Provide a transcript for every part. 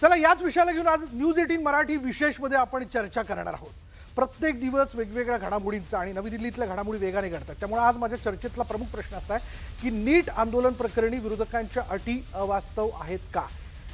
चला याच विषयाला घेऊन आज न्यूज 18 मराठी विशेषमध्ये आपण चर्चा करणार आहोत. प्रत्येक दिवस वेगवेगळ्या घडामोडींचा आणि नवी दिल्लीतल्या घडामोडी वेगाने घडतात. त्यामुळे आज माझ्या चर्चेतला प्रमुख प्रश्न असा आहे की नीट आंदोलन प्रकरणी विरोधकांच्या अटी अवास्तव आहेत का,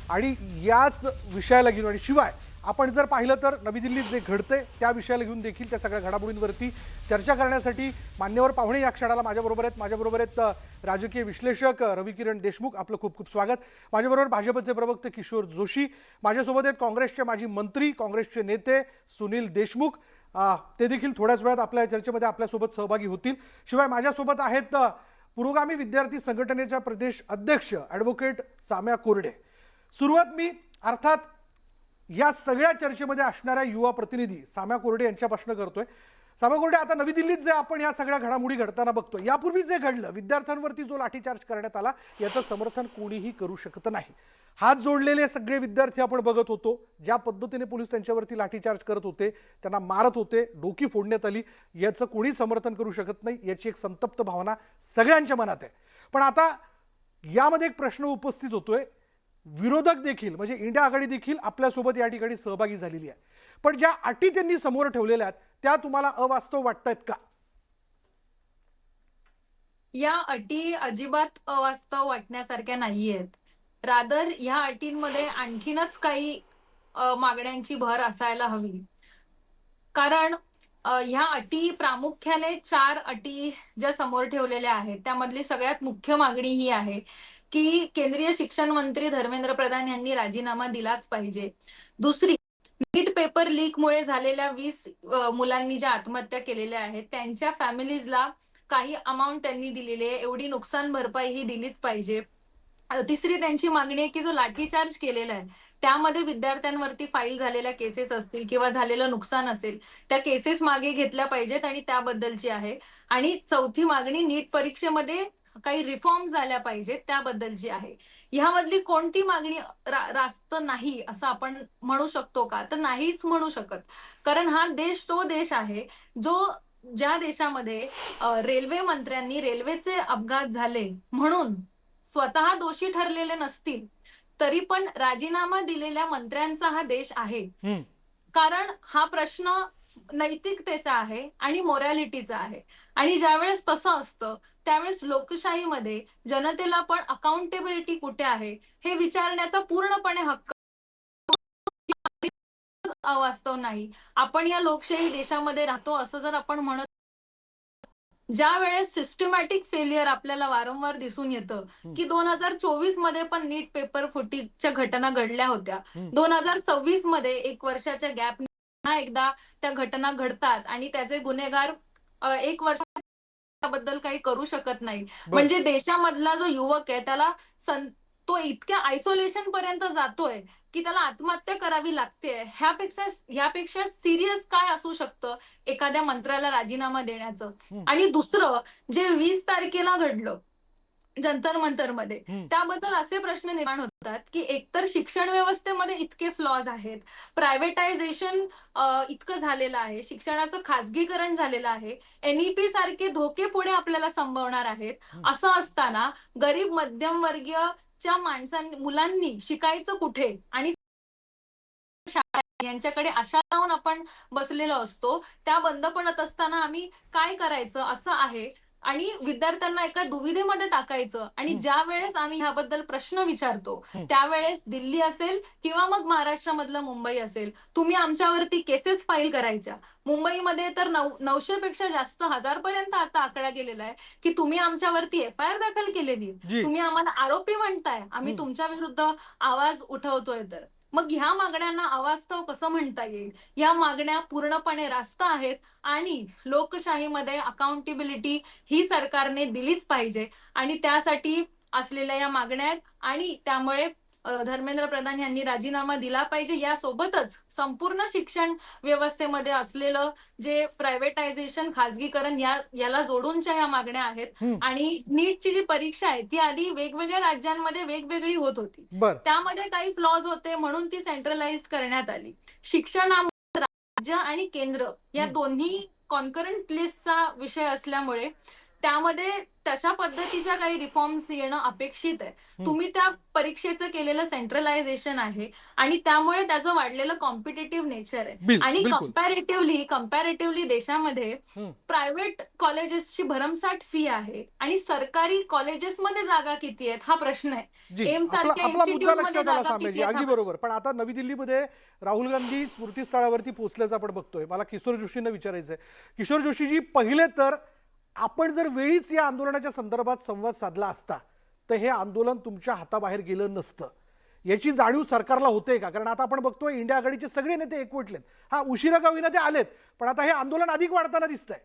आणि याच विषयाला घेऊन आणि शिवाय आपण जर पाहिलं तर नवी दिल्लीत जे घडतंय त्या विषयाला घेऊन देखील त्या सगळ्या घडामोडींवरती चर्चा करण्यासाठी मान्यवर पाहुणे या क्षणाला माझ्याबरोबर आहेत. राजकीय विश्लेषक रविकिरण देशमुख, आपलं खूप खूप स्वागत. माझ्याबरोबर भाजपचे प्रवक्ते किशोर जोशी, माझ्यासोबत आहेत काँग्रेसचे माजी मंत्री, काँग्रेसचे नेते सुनील देशमुख, ते देखील थोड्याच वेळात आपल्या चर्चेमध्ये आपल्यासोबत सहभागी होतील. शिवाय माझ्यासोबत आहेत पुरोगामी विद्यार्थी संघटनेच्या प्रदेश अध्यक्ष ॲडव्होकेट साम्या कोरडे. सुरुवात मी अर्थात या सगळ्या चर्चेमध्ये असणाऱ्या युवा प्रतिनिधी साम्या कोरडे यांच्यापासून करतोय. साम्या कोरडे, आता नवी दिल्लीत जे आपण या सगळ्या घडामोडी घडताना बघतो, यापूर्वी जे घडलं, विद्यार्थ्यांवरती जो लाठीचार्ज करण्यात आला, याचं समर्थन कोणीही करू शकत नाही. हात जोडलेले सगळे विद्यार्थी आपण बघत होतो, ज्या पद्धतीने पोलीस त्यांच्यावरती लाठीचार्ज करत होते, त्यांना मारत होते, डोकी फोडण्यात आली, याचं कोणी समर्थन करू शकत नाही. याची एक संतप्त भावना सगळ्यांच्या मनात आहे. पण आता यामध्ये एक प्रश्न उपस्थित होतोय, विरोधक देखील म्हणजे इंडिया आघाडी देखील आपल्यासोबत या ठिकाणी सहभागी झालेली आहे, पण ज्या अटी त्यांनी समोर ठेवलेल्या आहेत त्या तुम्हाला अवास्तव वाटतायत का? या अटी अजिबात अवास्तव वाटण्यासारख्या नाहीयेत. रादर ह्या अटींमध्ये आणखीनच काही मागण्यांची भर असायला हवी. कारण ह्या अटी प्रामुख्याने 4 अटी ज्या समोर ठेवलेल्या आहेत, त्यामधली सगळ्यात मुख्य मागणी ही आहे की केंद्रीय शिक्षण मंत्री धर्मेंद्र प्रधान यांनी राजीनामा दिलाच पाहिजे. दुसरी, नीट पेपर लीकमुळे झालेल्या 20 मुलांनी ज्या आत्महत्या केलेल्या आहेत त्यांच्या फॅमिलीजला काही अमाऊंट त्यांनी दिलेली आहे, एवढी नुकसान भरपाई ही दिलीच पाहिजे. तिसरी त्यांची मागणी आहे की जो लाठीचार्ज केलेला आहे त्यामध्ये विद्यार्थ्यांवरती फाईल झालेल्या केसेस असतील किंवा झालेलं नुकसान असेल, त्या केसेस मागे घेतल्या पाहिजेत आणि त्याबद्दलची आहे. आणि चौथी मागणी, नीट परीक्षेमध्ये काही रिफॉर्म झाल्या पाहिजेत त्याबद्दलची आहे. ह्यामधली कोणती मागणी रास्त नाही असं आपण म्हणू शकतो का? तर नाहीच म्हणू शकत. कारण हा देश तो देश आहे ज्या देशामध्ये रेल्वे मंत्र्यांनी रेल्वेचे अपघात झाले म्हणून स्वतः दोषी ठरलेले नसतील तरी पण राजीनामा दिलेल्या मंत्र्यांचा हा देश आहे. कारण हा प्रश्न नैतिकतेचा आहे आणि मोरॅलिटीचा आहे. आणि ज्यावेळेस तसं असतं त्यावेळेस लोकशाहीमध्ये जनतेला पण अकाउंटेबिलिटी कुठे आहे हे विचारण्याचा पूर्णपणे हक्क अवास्तव नाही. आपण या लोकशाही देशामध्ये राहतो असं जर आपण म्हणत, ज्या वेळेस सिस्टमॅटिक फेलियर आपल्याला वारंवार दिसून येतं की 2024 मध्ये पण नीट पेपर फुटीच्या घटना घडल्या होत्या, 2026 मध्ये 1 वर्षाच्या गॅप पुन्हा एकदा त्या घटना घडतात आणि त्याचे गुन्हेगार 1 वर्षाबद्दल काही करू शकत नाही. म्हणजे देशामधला जो युवक आहे त्याला तो इतक्या आयसोलेशन पर्यंत जातोय की त्याला आत्महत्या करावी लागते. ह्यापेक्षा सिरियस काय असू शकतं एखाद्या मंत्र्याला राजीनामा देण्याचं? आणि दुसरं, जे 20 तारखेला घडलं जंतर मंतरमध्ये, त्याबद्दल असे प्रश्न निर्माण होतात की एकतर शिक्षण व्यवस्थेमध्ये इतके फ्लॉज आहेत, प्रायव्हेटायझेशन इतकं झालेलं आहे, शिक्षणाचं खासगीकरण झालेलं आहे, एनईपी सारखे धोके पुढे आपल्याला संभवणार आहेत. असं असताना गरीब मध्यमवर्गीयच्या मुलांनी शिकायचं कुठे आणि यांच्याकडे आशा लावून आपण बसलेलो असतो. त्या बंद पडत असताना आम्ही काय करायचं असं आहे. आणि विद्यार्थ्यांना एका दुविधेमध्ये टाकायचं. आणि ज्या वेळेस आम्ही ह्याबद्दल प्रश्न विचारतो त्यावेळेस दिल्ली असेल किंवा मग महाराष्ट्रामधलं मुंबई असेल, तुम्ही आमच्यावरती केसेस फाईल करायच्या. मुंबईमध्ये तर 900 पेक्षा जास्त, 1000 पर्यंत आता आकडा गेलेला आहे की तुम्ही आमच्यावरती एफआयआर दाखल केलेली, तुम्ही आम्हाला आरोपी म्हणताय, आम्ही तुमच्या विरुद्ध आवाज उठवतोय. तर मग ह्या मागण्यांना अवास्तव कसं म्हणता येईल? या मागण्या पूर्णपणे रास्त आहेत आणि लोकशाहीमध्ये अकाउंटेबिलिटी ही सरकारने दिलीच पाहिजे. आणि त्यासाठी असलेल्या या मागण्या आहेत आणि त्यामुळे धर्मेंद्र प्रधान यांनी राजीनामा दिला पाहिजे. यासोबतच संपूर्ण शिक्षण व्यवस्थेमध्ये असलेलं जे प्रायव्हेटायझेशन, खासगीकरण, याला जोडूनच्या ह्या मागण्या आहेत. आणि नीटची जी परीक्षा आहे ती आधी वेगवेगळ्या राज्यांमध्ये वेगवेगळी होत होती, त्यामध्ये काही फ्लॉज होते म्हणून ती सेंट्रलाइज्ड करण्यात आली. राज्य आणि केंद्र या दोन्ही कॉन्करंट लिस्टचा विषय असल्यामुळे त्यामध्ये तशा पद्धतीच्या काही रिफॉर्म्स येणं अपेक्षित आहे. तुम्ही त्या परीक्षेचं केलेलं सेंट्रलायझेशन आहे आणि त्यामुळे त्याचं वाढलेलं कॉम्पिटेटिव्ह नेचर आहे आणि बिलकुल. कम्पॅरेटिव्हली देशामध्ये प्रायव्हेट कॉलेजेसची भरमसाठ फी आहे आणि सरकारी कॉलेजेसमध्ये जागा किती आहेत हा प्रश्न आहे. जी, एम आपला सारख्या आपला मुद्दा इन्स्टिट्यूटमध्ये लक्षात आला जागा सामनेजी, किती आहेत अगदी हा बरोबर. पण आता नवी दिल्लीमध्ये राहुल गांधी स्मृतीस्थळावरती पोहोचल्याचं आपण बघतोय. मला किशोर जोशींना विचारायचं आहे, किशोर जोशीजी, पहिले तर आपण जर वेळीच या आंदोलनाच्या संदर्भात संवाद साधला असता तर हे आंदोलन तुमच्या हाताबाहेर गेलं नसतं. याची जाणीव सरकारला होते का? कारण आता आपण बघतोय इंडिया आघाडीचे सगळे नेते एकवटलेत. हा, उशिरा का होईना ते आलेत, पण आता हे आंदोलन अधिक वाढताना दिसतंय.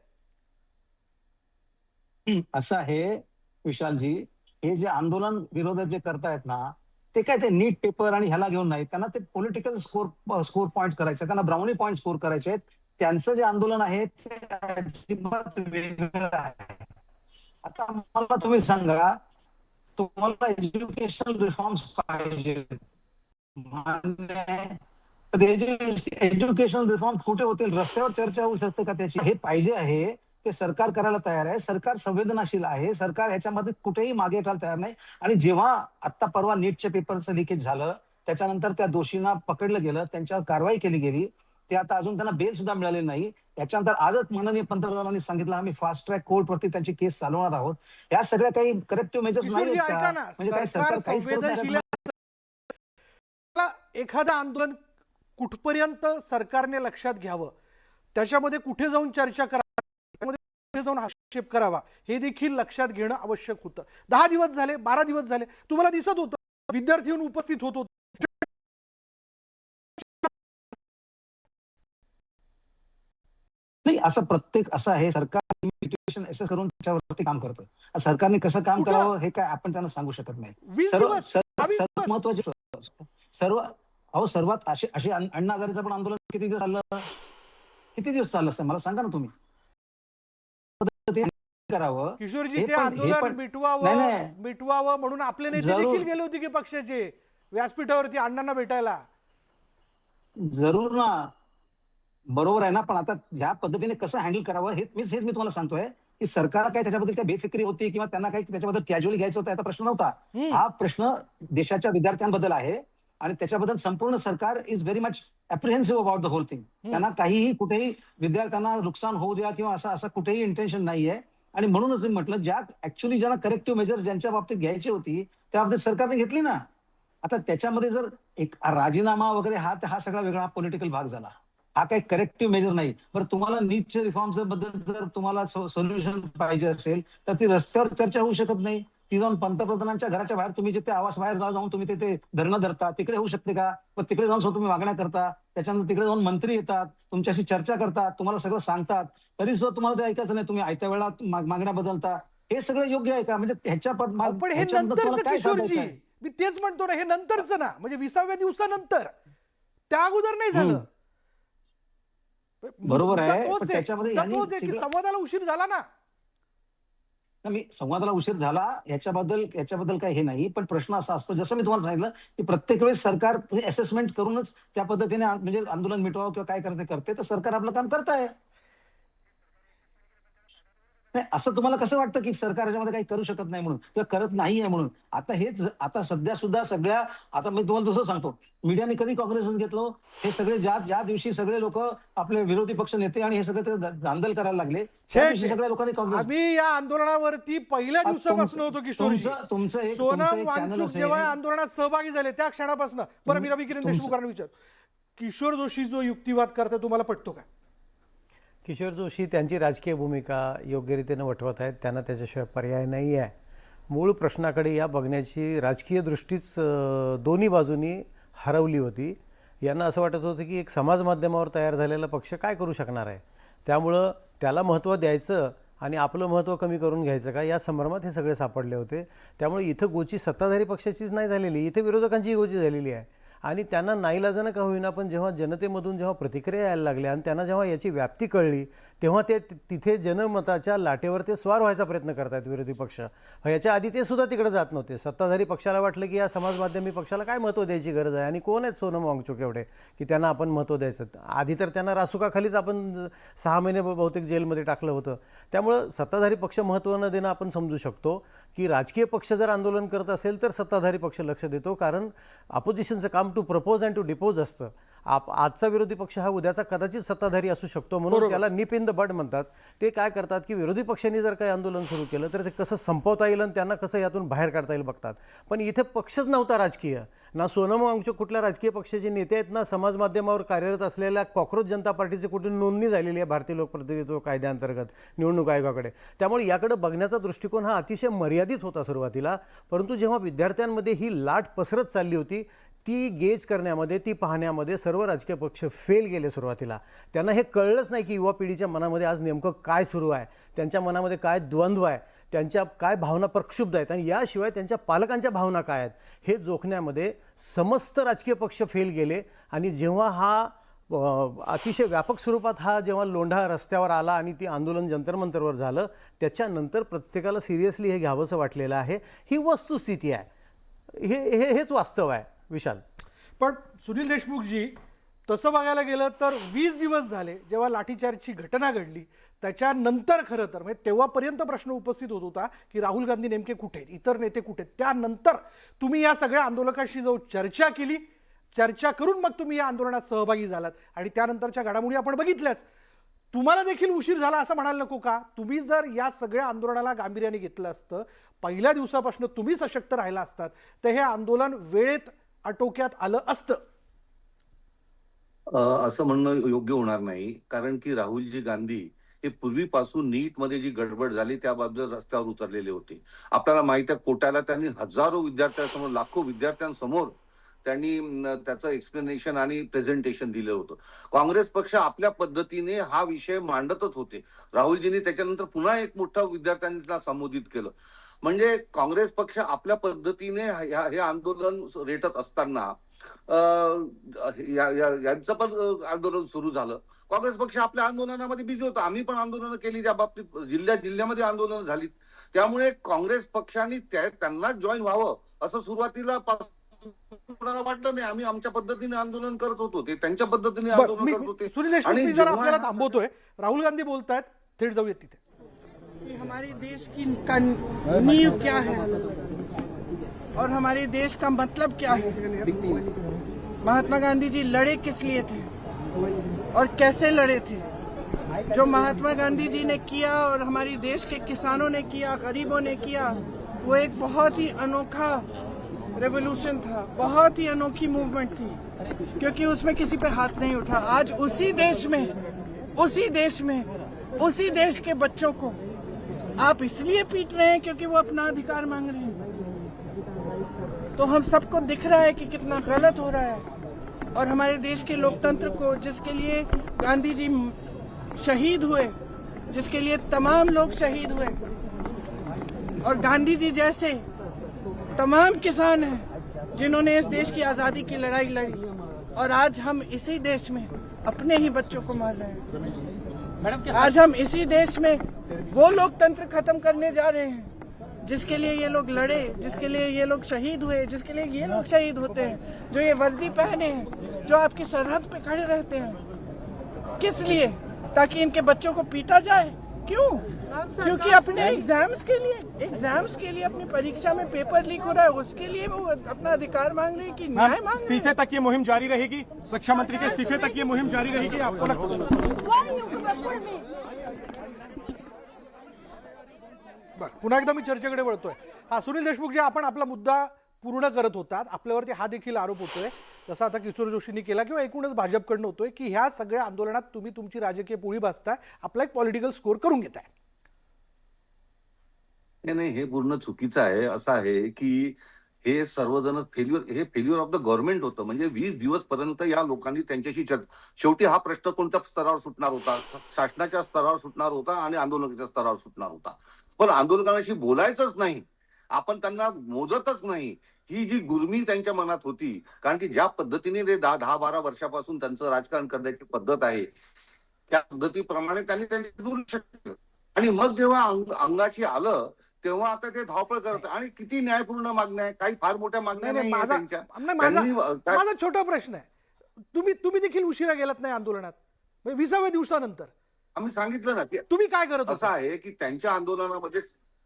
असं आहे विशालजी, हे जे आंदोलन विरोधक जे करतायत ना, ते काय ते नीट पेपर आणि ह्याला घेऊन नाही, त्यांना ते पॉलिटिकल स्कोर पॉइंट करायचे, त्यांना ब्राउनी पॉइंट स्कोर करायचे आहेत. त्यांचं जे आंदोलन आहे ते अजिबात वेगळं आहे. आता मला तुम्ही सांगा, तुम्हाला एज्युकेशनल रिफॉर्म्स पाहिजे, मान्य आहे. तर एज्युकेशनल रिफॉर्म कुठे होतील? रस्त्यावर चर्चा होऊ शकते का त्याची? हे पाहिजे आहे ते सरकार करायला तयार आहे. सरकार संवेदनशील आहे. सरकार ह्याच्यामध्ये कुठेही मागे टाळायला तयार नाही. आणि जेव्हा आत्ता परवा नीटच्या पेपरचं लिकेज झालं, त्याच्यानंतर त्या दोषींना पकडलं गेलं, त्यांच्यावर कारवाई केली गेली, ते आता अजून त्यांना बेल सुद्धा मिळाली नाही. याच्यानंतर आजच माननीय पंतप्रधानांनी सांगितलं, आम्ही फास्ट ट्रॅक कोर्टवरती त्यांची केस चालवणार आहोत. या सगळ्या काही करेक्टिव्ह मेजर्स नाही किशोरजी, आहेत ऐका का? ना, म्हणजे काय सरकार सरकार काहीच करत नाही संवेदनशील का? आहे. एखादं आंदोलन कुठपर्यंत सरकारने लक्षात घ्यावं, त्याच्यामध्ये कुठे जाऊन चर्चा करावी, त्यामध्ये कुठे जाऊन हस्तक्षेप करावा, हे देखील लक्षात घेणं आवश्यक होतं. 10 दिवस झाले, 12 दिवस झाले, तुम्हाला दिसत होतं विद्यार्थी येऊन उपस्थित होत होते. नाही, असं प्रत्येक असं आहे, सरकार सिच्युएशन असेस करून त्याच्यावरती काम करतं. सरकारने कसं काम कुठं? करावं हे काय आपण त्यांना सांगू शकत नाही. 20 सर्व दिवस, सर्व 22 सर्वात दिवस. महत्वाचे सर्वात असे अण्णा हजारेचं पण आंदोलन किती दिवस चाललं? किती दिवस चाललं असतं मला सांगा ना तुम्ही. ते करावं किशोरजी, हे ते पण आंदोलन नाही, मिटवावं नाही. मिटवावं म्हणून आपले नेते जरूर. देखील गेले होते की पक्षाचे व्यासपीठावरती अण्णांना भेटायला. जरूर ना, बरोबर आहे ना. पण आता ह्या पद्धतीने कसं हँडल करावं हेच मी तुम्हाला सांगतोय, की सरकार काय त्याच्याबद्दल काय बेफिक्री होती किंवा त्यांना काही त्याच्याबद्दल कॅज्युअली घ्यायचं होतं याचा प्रश्न नव्हता. हा प्रश्न देशाच्या विद्यार्थ्यांबद्दल आहे आणि त्याच्याबद्दल संपूर्ण सरकार is very much apprehensive about the whole thing. त्यांना काहीही कुठेही विद्यार्थ्यांना नुकसान होऊ द्या किंवा असं कुठेही इंटेन्शन नाहीये. आणि म्हणूनच मी म्हटलं, ऍक्च्युअली ज्यांना करेक्टिव्ह मेजर्स ज्यांच्या बाबतीत घ्यायची होती त्या बाबतीत सरकारने घेतली ना. आता त्याच्यामध्ये जर एक राजीनामा वगैरे हा सगळा वेगळा पॉलिटिकल भाग झाला. हा काही करेक्टिव्ह मेजर नाही. बरं, तुम्हाला नीटच्या रिफॉर्म्स बद्दल जर तुम्हाला सोल्युशन पाहिजे असेल तर ती रस्त्यावर चर्चा होऊ शकत नाही. ती जाऊन पंतप्रधानांच्या घराच्या बाहेर तुम्ही जिथे आवास बाहेर जाऊन तुम्ही तिथे धरणं धरता, तिकडे होऊ शकते का? पण तिकडे जाऊन तुम्ही मागण्या करता, त्याच्यानंतर तिकडे जाऊन मंत्री येतात, तुमच्याशी चर्चा करतात, तुम्हाला सगळं सांगतात, तरी सुद्धा तुम्हाला ते ऐकायचं नाही. तुम्ही आयत्या वेळा मागण्या बदलता. हे सगळं योग्य आहे का? म्हणजे पण हे ह्याच्याबद्दल नंतरचं तुम्हाला काय किशोरजी, सांगायचं आहे? मी तेच म्हणतो ना, हे नंतरचं ना, म्हणजे 20व्या दिवसानंतर, त्या अगोदर नाही झालं. बरोबर आहे, मुद्दा पण तोच आहे. त्याच्यामध्ये मुद्दा यांनी तोच आहे की सगळं- संवादाला उशीर झाला ना. मी संवादाला उशीर झाला याच्याबद्दल काही हे नाही. पण प्रश्न असा असतो, जसं मी तुम्हाला सांगितलं, की प्रत्येक वेळेस सरकार असेसमेंट करूनच त्या पद्धतीने म्हणजे आंदोलन मिटवावं किंवा काय करायचं करते, तर सरकार आपलं काम करत आहे. नाही, असं तुम्हाला कसं वाटतं की सरकार याच्यामध्ये काही करू शकत नाही म्हणून किंवा करत नाहीये म्हणून? आता सध्या सुद्धा सगळ्या, आता मी तुम्हाला दुसरं सांगतो, मीडियाने कधी कॉग्निझन्स घेतलं? हे सगळे ज्या दिवशी सगळे लोक आपले विरोधी पक्ष नेते आणि हे सगळे ते धांदल करायला लागले, त्या दिवशी सगळ्या लोकांनी कॉग्निझन्स. आम्ही या आंदोलनावरती पहिल्या दिवसापासून होतो किशोरजी. तुमचं सोनम चॅनल वांगचूक जेव्हा या आंदोलनात सहभागी झाले त्या क्षणापासून. बरं, मी रवी किरण तुमचं- देशमुखांना विचार, किशोर जोशी जो युक्तिवाद करतात तुम्हाला पटतो का? किशोर जोशी त्यांची राजकीय भूमिका योग्य रीतीने वठवत आहेत. त्यांना त्याच्याशिवाय पर्याय नाही आहे. मूळ प्रश्नाकडे या बघण्याची राजकीय दृष्टीच दोन्ही बाजूंनी हरवली होती. यांना असं वाटत होतं की एक समाज माध्यमावर तयार झालेला पक्ष काय करू शकणार आहे, त्यामुळं त्याला महत्त्व द्यायचं आणि आपलं महत्त्व कमी करून घ्यायचं का, या संभ्रमात हे सगळे सापडले होते. त्यामुळे इथं गोची सत्ताधारी पक्षाचीच नाही झालेली, इथे विरोधकांचीही गोची झालेली आहे. आणि त्यांना नाईलाजानं का होईना पण जेव्हा जनतेमधून जेव्हा प्रतिक्रिया यायला लागल्या आणि त्यांना जेव्हा याची व्याप्ती कळली तेव्हा ते तिथे जनमताच्या लाटेवर ते स्वार व्हायचा प्रयत्न करतात विरोधी पक्ष. याच्या आधी ते सुद्धा तिकडे जात नव्हते. सत्ताधारी पक्षाला वाटलं की या समाज माध्यमी पक्षाला काय महत्त्व द्यायची गरज आहे आणि कोण आहेत सोनम वांगचुक एवढे की त्यांना आपण महत्त्व द्यायचं. आधी तर त्यांना रासुकाखालीच आपण 6 महिने बहुतेक जेलमध्ये टाकलं होतं. त्यामुळं सत्ताधारी पक्ष महत्त्व न देणं आपण समजू शकतो की राजकीय पक्ष जर आंदोलन करत असेल तर सत्ताधारी पक्ष लक्ष देतो, कारण अपोजिशनचं काम to propose and to depose असतं. आजचा विरोधी पक्ष हा उद्याचा कदाचित सत्ताधारी असू शकतो, म्हणून त्याला निप इन द बड म्हणतात. ते काय करतात की विरोधी पक्षांनी जर काही आंदोलन सुरू केलं तर ते कसं संपवता येईल आणि त्यांना कसं यातून बाहेर काढता येईल बघतात. पण इथे पक्षच नव्हता राजकीय. ना सोनम वांगचुक कुठल्या राजकीय पक्षाचे नेते आहेत, ना समाज माध्यमावर कार्यरत असलेल्या कॉक्रोच जनता पार्टीची कुठे नोंदणी झालेली आहे भारतीय लोकप्रतिनिधित्व कायद्याअंतर्गत निवडणूक आयोगाकडे. त्यामुळे याकडे बघण्याचा दृष्टिकोन हा अतिशय मर्यादित होता सुरुवातीला. परंतु जेव्हा विद्यार्थ्यांमध्ये ही लाट पसरत चालली होती ती गेज करण्यामध्ये, ती पाहण्यामध्ये सर्व राजकीय पक्ष फेल गेले सुरुवातीला. त्यांना हे कळलंच नाही की युवा पिढीच्या मनामध्ये आज नेमकं काय सुरू आहे, त्यांच्या मनामध्ये काय द्वंद्व आहे, त्यांच्या काय भावना प्रक्षुब्ध आहेत आणि याशिवाय त्यांच्या पालकांच्या भावना काय आहेत हे जोखण्यामध्ये समस्त राजकीय पक्ष फेल गेले. आणि जेव्हा हा अतिशय व्यापक स्वरूपात हा जेव्हा लोंढा रस्त्यावर आला आणि ती आंदोलन जंतरमंतरवर झालं त्याच्यानंतर प्रत्येकाला सिरियसली हे घ्यावंसं वाटलेलं आहे. ही वस्तुस्थिती आहे, हेच वास्तव आहे विशाल. पण सुनील देशमुखजी, तसं बघायला गेलं तर 20 दिवस झाले जेव्हा लाठीचार्जची घटना घडली त्याच्यानंतर खरं तर म्हणजे तेव्हापर्यंत प्रश्न उपस्थित होत होता की राहुल गांधी नेमके कुठे आहेत, इतर नेते कुठे आहेत. त्यानंतर तुम्ही या सगळ्या आंदोलकांशी जाऊन चर्चा केली, चर्चा करून मग तुम्ही या आंदोलनात सहभागी झालात आणि त्यानंतरच्या घडामोडी आपण बघितल्याच. तुम्हाला देखील उशीर झाला असं म्हणायला नको का? तुम्ही जर या सगळ्या आंदोलनाला गांभीर्याने घेतलं असतं, पहिल्या दिवसापासून तुम्ही सशक्त राहिला असतात तर हे आंदोलन वेळेत आटोक्यात आलं असतं. असं म्हणणं योग्य होणार नाही, कारण की राहुलजी गांधी हे पूर्वीपासून नीटमध्ये जी गडबड झाली त्याबाबत रस्त्यावर उतरलेले होते. आपल्याला माहिती आहे कोट्याला त्यांनी हजारो विद्यार्थ्यांसमोर, लाखो विद्यार्थ्यांसमोर त्यांनी त्याचं एक्सप्लेनेशन आणि प्रेझेंटेशन दिलं होतं. काँग्रेस पक्ष आपल्या पद्धतीने हा विषय मांडतच होते. राहुलजींनी त्याच्यानंतर पुन्हा एक मोठं विद्यार्थ्यांना संबोधित केलं. म्हणजे काँग्रेस पक्ष आपल्या पद्धतीने हे आंदोलन रेटत असताना यांचं पण आंदोलन सुरू झालं. काँग्रेस पक्ष आपल्या आंदोलनामध्ये बिझी होता. आम्ही पण आंदोलनं केली, त्या बाबतीत जिल्ह्यामध्ये आंदोलनं झाली. त्यामुळे काँग्रेस पक्षाने त्यांना जॉईन व्हावं असं सुरुवातीला वाटलं नाही. आम्ही आमच्या पद्धतीने आंदोलन करत होतो, ते त्यांच्या पद्धतीने आंदोलन करत होते. सुनील देशमुख, मी जरा आपल्याला थांबवतोय. राहुल गांधी बोलतायत, थेट जाऊयात तिथे. हमारे देश की नींव क्या है और हमारे देश का मतलब क्या है? महात्मा गांधी जी लड़े किस लिए थे और कैसे लड़े थे? जो महात्मा गांधी जी ने किया और हमारी देश के किसानों ने किया, गरीबों ने किया, वो एक बहुत ही अनोखा रेवोल्यूशन था, बहुत ही अनोखी मूवमेंट थी, क्योंकि उसमें किसी पे हाथ नहीं उठा. आज उसी देश के बच्चों को आप इसलिए पीट रहे हैं क्योंकि वो अपना अधिकार मांग रहे हैं. तो हम सबको दिख रहा है कि कितना गलत हो रहा है. और हमारे देश के लोकतंत्र को, जिसके लिए गांधी जी शहीद हुए, जिसके लिए तमाम लोग शहीद हुए, और गांधी जी जैसे तमाम किसान हैं जिन्होंने इस देश की आजादी की लड़ाई लड़ी, और आज हम इसी देश में अपने ही बच्चों को मार रहे हैं. आज हम इसी देश में वो लोकतंत्र खत्म करने जा रहे हैं जिसके लिए ये लोग लड़े, जिसके लिए ये लोग शहीद हुए, जिसके लिए ये लोग शहीद होते हैं, जो ये वर्दी पहने हैं, जो आपकी सरहद पे खड़े रहते हैं. किस लिए? ताकि इनके बच्चों को पीटा जाए. क्यों? क्योंकि अपने एग्जाम्स के लिए अपनी परीक्षा में पेपर लीक हो रहा है, उसके लिए वो अपना अधिकार मांग रहे हैं कि न्याय मांग रहे हैं. इस्तीफे तक ये मुहिम जारी रहेगी, शिक्षा मंत्री के इस्तीफे तक ये मुहिम जारी रहेगी, आपको लगता बरं, पुन्हा एकदा मी चर्चेकडे वळतोय. हा, सुनील देशमुख, जे आपण आपला मुद्दा पूर्ण करत होतात, आपल्यावरती हा देखील आरोप होतोय, जसा आता किशोर जोशींनी केला किंवा एकूणच भाजपकडनं होतोय, की ह्या सगळ्या आंदोलनात तुम्ही तुमची राजकीय पोळी भाजताय, आपला एक पॉलिटिकल स्कोर करून घेताय. नाही, हे पूर्ण चुकीचं आहे. असं आहे की हे सर्वजण फेल्युअर ऑफ द गव्हर्नमेंट होतं. म्हणजे 20 दिवस पर्यंत या लोकांनी त्यांच्याशी शेवटी हा प्रश्न कोणत्या स्तरावर सुटणार होता? शासनाच्या स्तरावर सुटणार होता आणि आंदोलकाच्या स्तरावर सुटणार होता. पण आंदोलकांशी बोलायचंच नाही, आपण त्यांना मोजतच नाही, ही जी गुर्मी त्यांच्या मनात होती, कारण की ज्या पद्धतीने ते 10-12 वर्षापासून त्यांचं राजकारण करण्याची पद्धत आहे, त्या पद्धतीप्रमाणे त्यांनी त्यांचे दुर्लक्ष केलं. आणि मग जेव्हा अंगाशी आलं, तेव्हा आता ते धावपळ करत आणि किती न्यायपूर्ण मागण्या आहे, काही फार मोठ्या मागण्या नाही नाही नाही माझा त्यांच्या. नाही, माझा त्यांनी काय माझा छोटा प्रश्न आहे. तुम्ही देखील उशिरा गेलात नाही आंदोलनात, 20व्या दिवसानंतर आम्ही सांगितलं ना, की तुम्ही काय करत असं होता? आहे की त्यांच्या आंदोलनामध्ये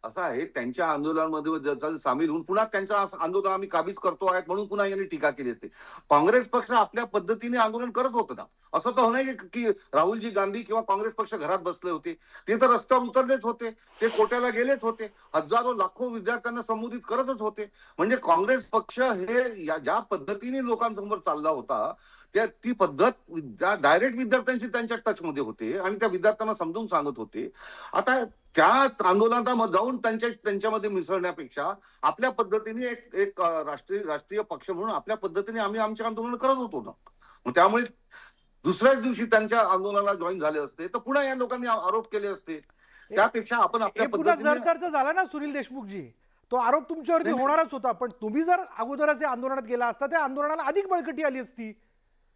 असं आहे, त्यांच्या आंदोलनामध्ये सामील होऊन पुन्हा त्यांचं आंदोलन आम्ही काबीज करतो आहेत म्हणून पुन्हा यांनी टीका केली असते. काँग्रेस पक्ष आपल्या पद्धतीने आंदोलन करत होतं ना. असं तर नाही की राहुलजी गांधी किंवा काँग्रेस पक्ष घरात बसले होते. ते तर रस्त्यावर उतरलेच होते, ते कोट्याला गेलेच होते, हजारो लाखो विद्यार्थ्यांना संबोधित करतच होते. म्हणजे काँग्रेस पक्ष हे ज्या पद्धतीने लोकांसमोर चालला होता, ती पद्धत डायरेक्ट विद्यार्थ्यांशी त्यांच्या टचमध्ये होते आणि त्या विद्यार्थ्यांना समजून सांगत होते. आता त्या आंदोलनात जाऊन त्यांच्यामध्ये मिसळण्यापेक्षा आपल्या पद्धतीने एक राष्ट्रीय पक्ष म्हणून आपल्या पद्धतीने आम्ही आमचे आंदोलन करत होतो ना. मग त्यामुळे दुसऱ्याच दिवशी त्यांच्या आंदोलनाला जॉईन झाले असते तर पुन्हा या लोकांनी आरोप केले असते. त्यापेक्षा आपण हे आपल्या पुन्हा पद्धतीने जरतरचा झाला ना सुनील देशमुखजी. तो आरोप तुमच्यावरती नाही. होणारच होता, पण तुम्ही जर अगोदरच या आंदोलनात गेला असता त्या आंदोलनाला अधिक बळकटी आली असती.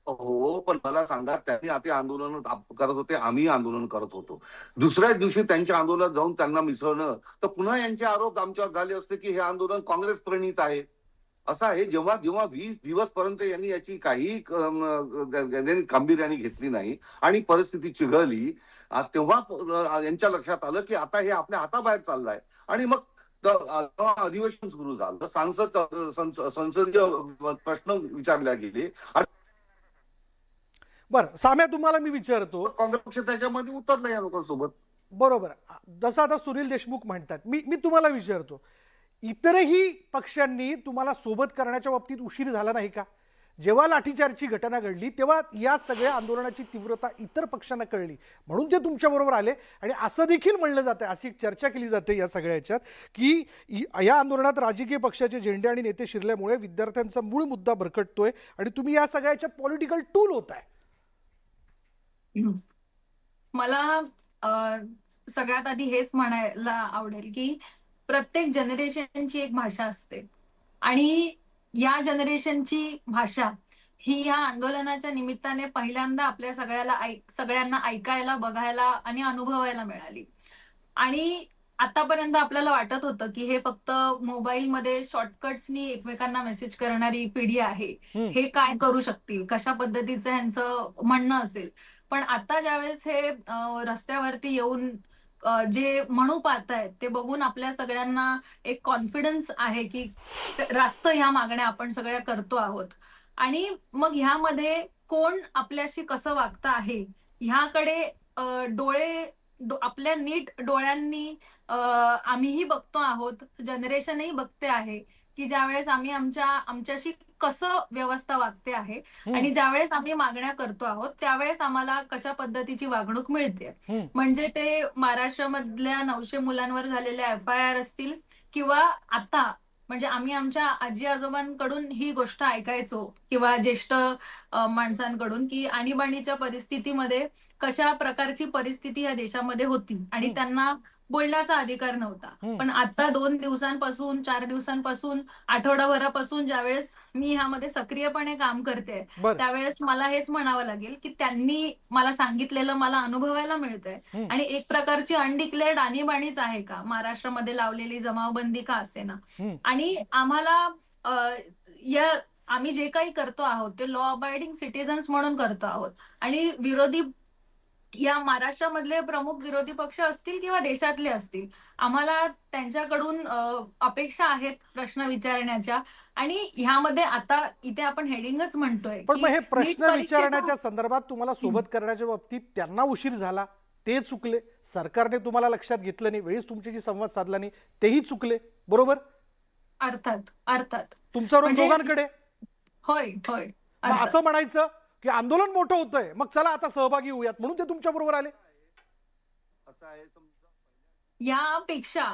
हो, पण मला सांगा, त्यांनी आता आंदोलन करत होते, आम्ही आंदोलन करत होतो. दुसऱ्याच दिवशी त्यांच्या आंदोलनात जाऊन त्यांना मिसळणं, तर पुन्हा यांचे आरोप आमच्यावर झाले असते की हे आंदोलन काँग्रेस प्रणीत आहे. असं आहे, जेव्हा जेव्हा 20 दिवस पर्यंत यांनी याची काही गांभीर्याने घेतली नाही आणि परिस्थिती चिघळली, तेव्हा यांच्या लक्षात आलं की आता हे आपल्या हाताबाहेर चाललंय. आणि मग अधिवेशन सुरू झालं, संसदीय प्रश्न विचारले गेले आणि बरं साम्या, तुम्हाला मी विचारतो. काँग्रेस पक्ष त्याच्यामध्ये उतरला या लोकांसोबत. बरोबर, जसं आता सुनील देशमुख म्हणतात, मी तुम्हाला विचारतो, इतरही पक्षांनी तुम्हाला सोबत करण्याच्या बाबतीत उशीर झाला नाही का? जेव्हा लाठीचार्जची घटना घडली तेव्हा या सगळ्या आंदोलनाची तीव्रता इतर पक्षांना कळली म्हणून ते तुमच्याबरोबर आले. आणि असं देखील म्हणलं जातं, अशी एक चर्चा केली जाते या सगळ्या ह्याच्यात, की या आंदोलनात राजकीय पक्षाचे झेंडे आणि नेते शिरल्यामुळे विद्यार्थ्यांचा मूळ मुद्दा भरकटतोय आणि तुम्ही या सगळ्या ह्याच्यात पॉलिटिकल टूल होताय. मला सगळ्यात आधी हेच म्हणायला आवडेल की प्रत्येक जनरेशनची एक भाषा असते आणि या जनरेशनची भाषा ही या आंदोलनाच्या निमित्ताने पहिल्यांदा आपल्या सगळ्यांना ऐकायला, बघायला आणि अनुभवायला मिळाली. आणि आतापर्यंत आपल्याला वाटत होतं की हे फक्त मोबाईलमध्ये शॉर्टकट्सनी एकमेकांना मेसेज करणारी पिढी आहे, हे काय करू शकतील, कशा पद्धतीचं ह्यांचं म्हणणं असेल. पण आता ज्यावेळेस हे रस्त्यावरती येऊन जे म्हणू पाहतायत ते बघून आपल्या सगळ्यांना एक कॉन्फिडन्स आहे की रास्त ह्या मागण्या आपण सगळ्या करतो आहोत. आणि मग ह्यामध्ये कोण आपल्याशी कसं वागतं आहे ह्याकडे आपल्या नीट डोळ्यांनी आम्हीही बघतो आहोत, जनरेशनही बघते आहे की ज्यावेळेस आम्ही आमच्याशी कसं व्यवस्था वागते आहे आणि ज्यावेळेस आम्ही मागण्या करतो आहोत त्यावेळेस आम्हाला कशा पद्धतीची वागणूक मिळते. म्हणजे ते महाराष्ट्रामधल्या 900 मुलांवर झालेल्या FIR असतील किंवा आता म्हणजे आम्ही आमच्या आजी आजोबांकडून ही गोष्ट ऐकायचो किंवा ज्येष्ठ माणसांकडून की आणीबाणीच्या परिस्थितीमध्ये कशा प्रकारची परिस्थिती या देशामध्ये होती आणि त्यांना बोलण्याचा अधिकार नव्हता. पण आता 2 दिवसांपासून, 4 दिवसांपासून, आठवडाभरापासून ज्यावेळेस मी ह्यामध्ये सक्रियपणे काम करते त्यावेळेस मला हेच म्हणावं लागेल की त्यांनी मला सांगितलेलं मला अनुभवायला मिळतंय आणि एक प्रकारची अनडिक्लेअर्ड आणीबाणीच आहे का महाराष्ट्रामध्ये लावलेली जमावबंदी का असेना. आणि आम्हाला आम्ही जे काही करतो आहोत ते लॉ अबायडिंग सिटिझन्स म्हणून करतो आहोत आणि विरोधी या महाराष्ट्रामधले प्रमुख विरोधी पक्ष असतील किंवा देशातले असतील, आम्हाला त्यांच्याकडून अपेक्षा आहेत प्रश्न विचारण्याच्या. आणि ह्यामध्ये आता इथे आपण हेडिंगच म्हणतोय, पण मग हे प्रश्न विचारण्याच्या संदर्भात तुम्हाला सोबत करण्याच्या बाबतीत त्यांना उशीर झाला, ते चुकले, सरकारने तुम्हाला लक्षात घेतलं नाही, वेळीच तुमच्याशी संवाद साधला नाही, तेही चुकले, बरोबर? अर्थात तुमचा रोग दोघांकडे. होय. मग असं म्हणायचं की आंदोलन मोठं होतंय, मग चला आता सहभागी होऊयात म्हणून ते तुमच्या बरोबर आले. असं आहे, यापेक्षा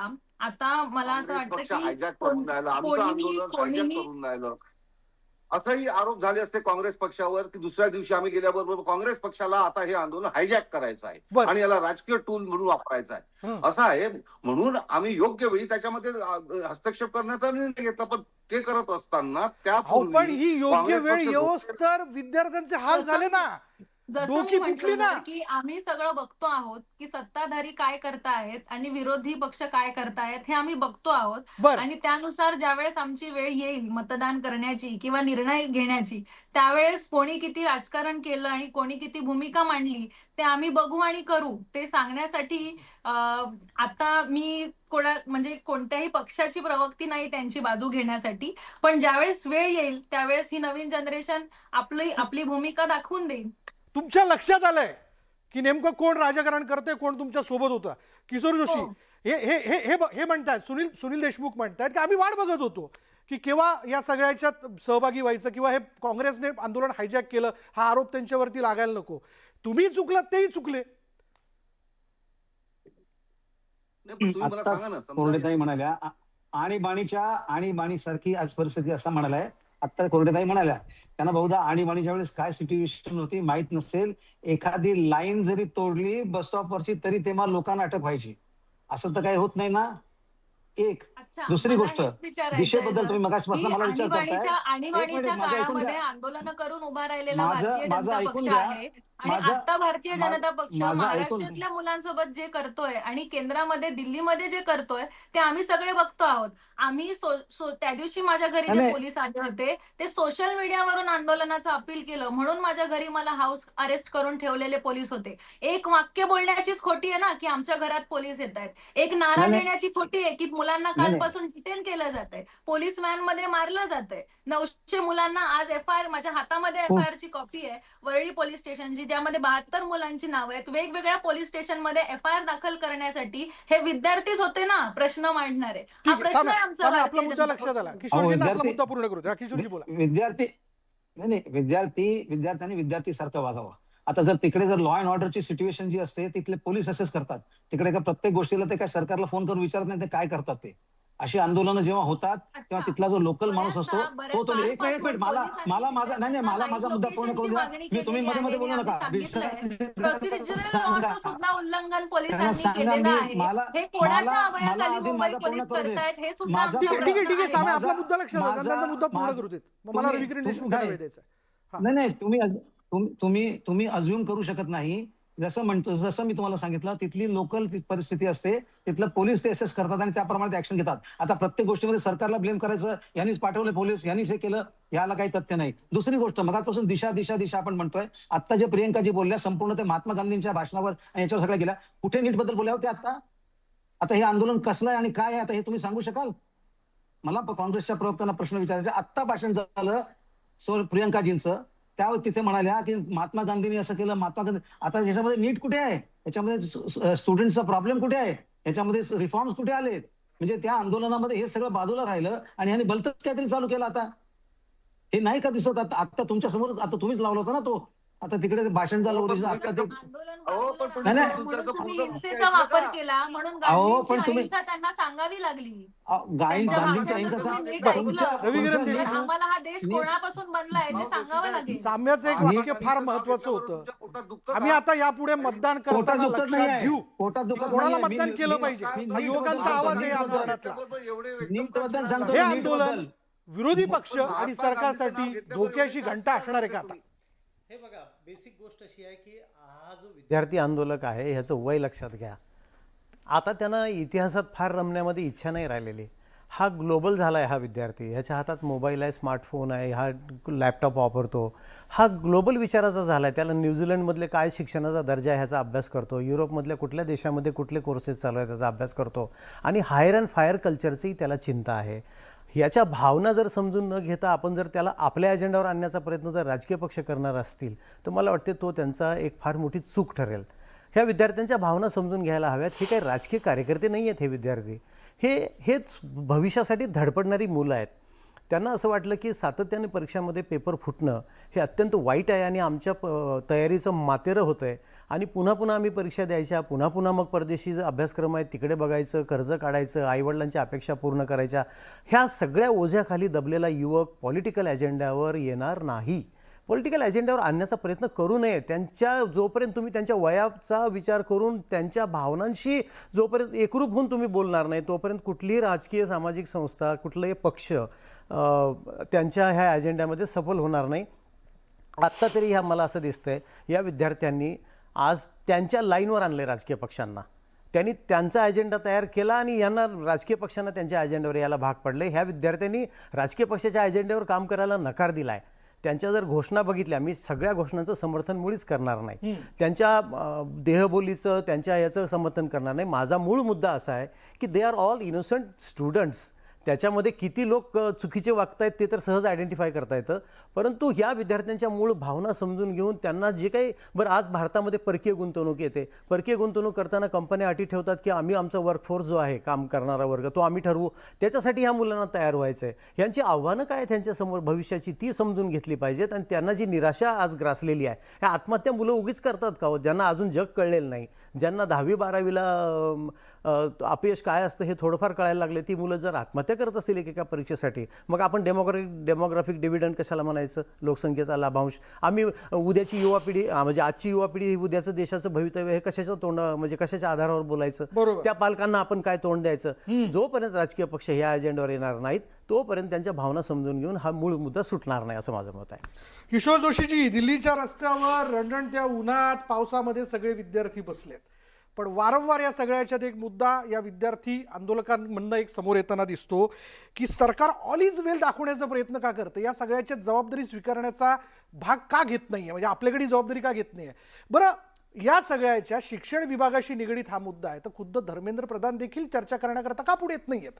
आता मला असं वाटतं की हायजॅक करून राहिलं, आमचं आंदोलन हायजॅक करून राहिलं. असंही आरोप झाले असते काँग्रेस पक्षावर की दुसऱ्या दिवशी आम्ही गेल्याबरोबर काँग्रेस पक्षाला आता हे आंदोलन हायजॅक करायचं आहे बरं. आणि याला राजकीय टूल म्हणून वापरायचं आहे हं. असं आहे. म्हणून आम्ही योग्य वेळी त्याच्यामध्ये हस्तक्षेप करण्याचा निर्णय घेतला. पण ते करत असताना अहो पण ही योग्य काँग्रेस वेळ पक्ष येऊस तर विद्यार्थ्यांचे हाल झाले ना, जसं डोकी मी फुटली म्हटलं ना. ना की आम्ही सगळं बघतो आहोत की सत्ताधारी काय करतायत आणि विरोधी पक्ष काय करतायत हे आम्ही बघतो आहोत. बरं. आणि त्यानुसार ज्यावेळेस आमची वेळ येईल मतदान करण्याची किंवा निर्णय घेण्याची, त्यावेळेस कोणी किती राजकारण केलं आणि कोणी किती भूमिका मांडली ते आम्ही बघू आणि करू. ते सांगण्यासाठी आता मी म्हणजे कोणत्याही पक्षाची प्रवक्ती नाही त्यांची बाजू घेण्यासाठी. पण ज्यावेळेस वेळ येईल त्यावेळेस ही नवीन जनरेशन आपली भूमिका दाखवून देईल. तुमच्या लक्षात आलंय की नेमकं कोण राजकारण करते, कोण तुमच्या सोबत होतं. किशोर जोशी हो. हे हे हे हे हे म्हणतायत, सुनील देशमुख म्हणतायत की आम्ही वाट बघत होतो की केव्हा या सगळ्याच्यात सहभागी व्हायचं किंवा हे काँग्रेसने आंदोलन हायजॅक केलं हा आरोप त्यांच्यावरती लागायला नको. तुम्ही चुकलात, तेही चुकले. तुम्ही मला आता सांगा ना, कोरडेताई म्हणाल्या आणीबाणीच्या सारखी आज परिस्थिती असं म्हणालाय. आता कोरडेताई म्हणाल्या त्यांना बहुधा आणीबाणीच्या वेळेस काय सिच्युएशन होती माहित नसेल. एखादी लाईन जरी तोडली बस स्टॉपवरची तरी तेव्हा लोकांना अटक व्हायची. असं तर काही होत नाही ना. एक अच्छा, दुसरी मला गोष्ट हेच विचारायचंय दिशेबद्दल तुम्ही मगासपासून की मला विचारताय. आणीबाणीच्या माझं ऐकून काळामध्ये घ्या. आंदोलन करून उभा राहिलेला माझं भारतीय माझं जनता ऐकून पक्ष घ्या. आहे आणि माझं आता भारतीय जनता पक्ष माझं ऐकून महाराष्ट्रातल्या मुलांसोबत जे करतोय आणि केंद्रामध्ये दिल्लीमध्ये जे करतोय ते आम्ही सगळे बघतो आहोत. आम्ही त्या दिवशी माझ्या घरी जे नाही. पोलीस आले होते ते सोशल मीडियावरून आंदोलनाचं अपील केलं म्हणून माझ्या घरी मला हाऊस अरेस्ट करून ठेवलेले पोलीस होते. एक वाक्य बोलण्याचीच खोटी आहे ना की आमच्या घरात पोलीस येत आहेत. एक नारा नाही. देण्याची खोटी आहे की मुलांना नाही. कालपासून डिटेन केलं जातंय, पोलीस व्हॅन मध्ये मारलं जातंय. 900 मुलांना आज FIR माझ्या हातामध्ये हो. FIR ची कॉपी आहे वरळी पोलीस स्टेशनची ज्यामध्ये 72 मुलांची नावं आहेत. वेगवेगळ्या पोलीस स्टेशनमध्ये FIR दाखल करण्यासाठी हे विद्यार्थीच होते ना प्रश्न मांडणारे. हा ठीक आहे, प्रश्न आहे साम्या, आमचा साम्या, आपला भारतीय मुद्दा जनता लक्षात आला. पक्षाचा. किशोरजींना आपला विद्यार्थी- मुद्दा पूर्ण करू द्या. किशोरजी बोला. विद्यार्थ्यांनी विद्यार्थीसारखं वागावं. आता जर तिकडे जर लॉ अँड ऑर्डरची सिच्युएशन जी असते तिथले पोलीस असेच करतात. तिकडे का प्रत्येक गोष्टीला ते काय सरकारला फोन करून विचारत नाही ते काय करतात ते. अशी आंदोलनं जेव्हा होतात तेव्हा तिथला जो लोकल माणूस असतो तो एक मिनिट मला माझा मुद्दा पूर्ण करू द्या. तुम्ही मध्ये मध्ये बोलू नका. उल्लंघन पोलिसांनी त्यांना सांगा केलेलं आहे. मला हे कोणाच्या मला अवयाखाली आधी मुंबई माझा पोलीस पूर्ण करू दे. करतायत हे सुद्धा माझा- आमचा ठीक आहे, ठीक आहे, ठीक आहे. प्रश्न साम्या, आहे. आपला मुद्दा लक्षात आला. त्यांचा मुद्दा पूर्ण माझा- करू देत. मग मला तुम्ही- रविकिरण तुम- देशमुखांना नाही. वेळ द्यायचा. हा. नाही तुम्ही अज्युम करू शकत नाही. जसं मी तुम्हाला सांगितलं तिथली लोकल परिस्थिती असते. तिथलं पोलीस ते असेस करतात आणि त्याप्रमाणे ऍक्शन घेतात. आता प्रत्येक गोष्टीमध्ये सरकारला ब्लेम करायचं यांनीच पाठवले पोलीस यांनीच हे केलं याला काही तथ्य नाही. दुसरी गोष्ट मगापासून दिशा आपण म्हणतोय. आता जे प्रियंकाजी बोलल्या संपूर्ण ते महात्मा गांधींच्या भाषणावर आणि याच्यावर सगळ्या गेल्या. कुठे नीट बद्दल बोलल्या होत्या आता हे आंदोलन कसलं आहे आणि काय आहे आता हे तुम्ही सांगू शकाल? मला काँग्रेसच्या प्रवक्त्यांना प्रश्न विचारायचा. आत्ता भाषण झालं प्रियंकाजींचं त्यावर तिथे म्हणाल्या की महात्मा गांधींनी असं केलं महात्मा गांधी. आता याच्यामध्ये नीट कुठे आहे? याच्यामध्ये स्टुडंटचा प्रॉब्लेम कुठे आहे? याच्यामध्ये रिफॉर्म्स कुठे आलेत? म्हणजे त्या आंदोलनामध्ये हे सगळं बाजूला राहिलं आणि ह्याने भलतंच काहीतरी चालू केलं. आता हे नाही का दिसत? आता तुमच्या समोर आता तुम्हीच लावला होता ना तो. आता तिकडे भाषण झालं ओरिजिनल. आता ते आंदोलन अहो, पण बाजूला नाही, राहिलं म्हणून तुम्ही तुमचं हिंसेचा वापर केला म्हणून अहो, पण गांधींची तुम्ही- अहिंसा त्यांना सांगावी लागली. गांधींच्या भाषणाचं अहिंसा तुम्ही नीट तुमच्या- ऐकलं. रविकिरण तुमच्या- देशमुख- आम्हाला हा देश कोणापासून बनलाय ते सांगावं लागेल. साम्याचं एक वाक्य फार महत्वाचं होतं. आम्ही आता यापुढे मतदान पोटात करताना दुखत लक्षात नाहीये. घेऊ पोटात दुखत कोणाला नाहीये. मतदान केलं पाहिजे. हा युवकांचा आवाज आहे या आंदोलनातला. नीटबद्दल सांगतो. हे आंदोलन विरोधी पक्ष आणि सरकारसाठी धोक्याची घंटा असणार आहे का आता? हे बघा, बेसिक गोष्ट अशी आहे की हा जो विद्यार्थी आंदोलक आहे ह्याचं वय लक्षात घ्या. आता त्यांना इतिहासात फार रमण्यामध्ये इच्छा नाही राहिलेली. हा ग्लोबल झाला आहे. हा विद्यार्थी ह्याच्या हातात मोबाईल आहे, स्मार्टफोन आहे, हा लॅपटॉप वापरतो. हा ग्लोबल विचाराचा झाला आहे. त्याला न्यूझीलंडमधले काय शिक्षणाचा दर्जा आहे ह्याचा अभ्यास करतो. युरोपमधल्या कुठल्या देशामध्ये कुठले कोर्सेस चालू आहेत त्याचा अभ्यास करतो. आणि हायर अँड फायर कल्चरचीही त्याला चिंता आहे. याच्या भावना जर समजून न घेता आपण जर त्याला आपल्या अजेंड्यावर आणण्याचा प्रयत्न जर राजकीय पक्ष करणार असतील तर मला वाटते तो त्यांचा एक फार मोठी चूक ठरेल. ह्या विद्यार्थ्यांच्या भावना समजून घ्यायला हव्यात. हे काही राजकीय कार्यकर्ते नाही आहेत. हे विद्यार्थी हेच भविष्यासाठी धडपडणारी मुलं आहेत. त्यांना असं वाटलं की सातत्याने परीक्षामध्ये पेपर फुटणं हे अत्यंत वाईट आहे आणि आमच्या तयारीचं मातेरं होतं आहे आणि पुन्हा पुन्हा आम्ही परीक्षा द्यायच्या, पुन्हा पुन्हा मग परदेशी जे अभ्यासक्रम आहेत तिकडे बघायचं, कर्ज काढायचं, आईवडिलांच्या अपेक्षा पूर्ण करायच्या. ह्या सगळ्या ओझ्याखाली दबलेला युवक पॉलिटिकल अजेंड्यावर येणार नाही. पॉलिटिकल अजेंड्यावर आणण्याचा प्रयत्न करू नये. जोपर्यंत तुम्ही त्यांच्या वयाचा विचार करून त्यांच्या भावनांशी जोपर्यंत एकरूप होऊन तुम्ही बोलणार नाही, तोपर्यंत कुठलीही राजकीय सामाजिक संस्था, कुठलाही पक्ष त्यांच्या ह्या अजेंड्यामध्ये सफल होणार नाही. आत्ता तरी ह्या मला असं दिसतंय या विद्यार्थ्यांनी आज त्यांच्या लाईनवर आणले राजकीय पक्षांना. त्यांनी त्यांचा अजेंडा तयार केला आणि यांना राजकीय पक्षांना त्यांच्या अजेंड्यावर यायला भाग पडले. ह्या विद्यार्थ्यांनी राजकीय पक्षाच्या अजेंड्यावर काम करायला नकार दिला आहे. त्यांच्या जर घोषणा बघितल्या, मी सगळ्या घोषणांचं समर्थन मुळीच करणार नाही, त्यांच्या देहबोलीचं त्यांच्या याचं समर्थन करणार नाही. माझा मूळ मुद्दा असा आहे की they are all innocent students. त्याच्यामध्ये किती लोक चुकीचे वागतायत ते तर सहज आयडेंटिफाय करता येतं, परंतु ह्या विद्यार्थ्यांच्या मूळ भावना समजून घेऊन त्यांना जे काही बरं, आज भारतामध्ये परकीय गुंतवणूक येते. परकीय गुंतवणूक करताना कंपन्या अटी ठेवतात की आम्ही आमचा वर्कफोर्स जो आहे, काम करणारा वर्ग, तो आम्ही ठरवू. त्याच्यासाठी ह्या मुलांना तयार व्हायचं आहे. यांची आव्हानं काय त्यांच्यासमोर भविष्याची ती समजून घेतली पाहिजेत. आणि त्यांना जी निराशा आज ग्रासलेली आहे, ह्या आत्महत्या मुलं उगीच करतात का हो? ज्यांना अजून जग कळलेलं नाही, ज्यांना 10वी-12वीला अपयश काय असतं हे थोडंफार कळायला लागले, ती मुलं जर आत्महत्या करत असतील एकेका परीक्षेसाठी, मग आपण डेमोग्राफिक डिव्हिडंड कशाला म्हणायचं? लोकसंख्येचा लाभांश. आम्ही उद्याची युवा पिढी म्हणजे आजची युवा पिढी उद्याचं देशाचं भवितव्य हे कशाच्या आधारावर बोलायचं? त्या पालकांना आपण काय तोंड द्यायचं? जोपर्यंत राजकीय पक्ष ह्या अजेंड्यावर येणार नाहीत तोपर्यंत त्यांच्या भावना समजून घेऊन हा मूळ मुद्दा सुटणार नाही, असं माझं मत आहे. किशोर जोशीजी, दिल्लीच्या रस्त्यावर रणरणत्या उन्हात पावसामध्ये सगळे विद्यार्थी बसलेत, पण वारंवार या सगळ्याच्यात एक मुद्दा या विद्यार्थी आंदोलकांमधनं एक समोर येताना दिसतो की सरकार ऑल इज वेल दाखवण्याचा प्रयत्न का करतं? या सगळ्याच्या जबाबदारी स्वीकारण्याचा भाग का घेत नाहीये? म्हणजे आपल्याकडे जबाबदारी का घेत नाहीये? बरं, या सगळ्याच्या शिक्षण विभागाशी निगडीत हा मुद्दा आहे, तर खुद्द धर्मेंद्र प्रधान देखील चर्चा करण्याकरता का पुढे येत नाहीयेत?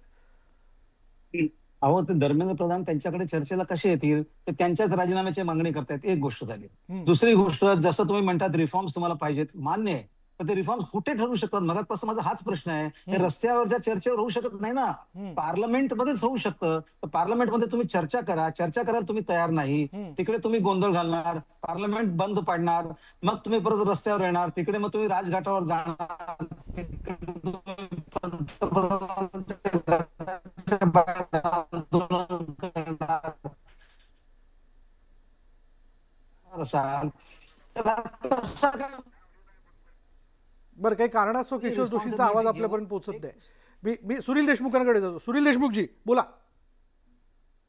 अहो, ते धर्मेंद्र प्रधान त्यांच्याकडे चर्चेला कसे येतील? ते त्यांच्याच राजीनाम्याची मागणी करतायत. एक गोष्ट झाली. दुसरी गोष्ट, जसं तुम्ही म्हणतात रिफॉर्म्स तुम्हाला पाहिजेत, मान्य आहे, पण ते रिफॉर्म्स कुठे ठरू शकतात? मगापासून माझा हाच प्रश्न आहे. हे रस्त्यावरच्या चर्चेवर होऊ शकत नाही ना, पार्लमेंटमध्येच होऊ शकतं. तर पार्लमेंटमध्ये तुम्ही चर्चा करायला तुम्ही तयार नाही. तिकडे तुम्ही गोंधळ घालणार, पार्लमेंट बंद पाडणार, मग तुम्ही परत रस्त्यावर येणार, तिकडे मग तुम्ही राजघाटावर जाणार, बरं, काही कारणास्तव किशोर जोशीचा आवाज आपल्यापर्यंत पोहोचत नाही. मी सुनील देशमुखांकडे जातो. सुनील देशमुखजी बोला.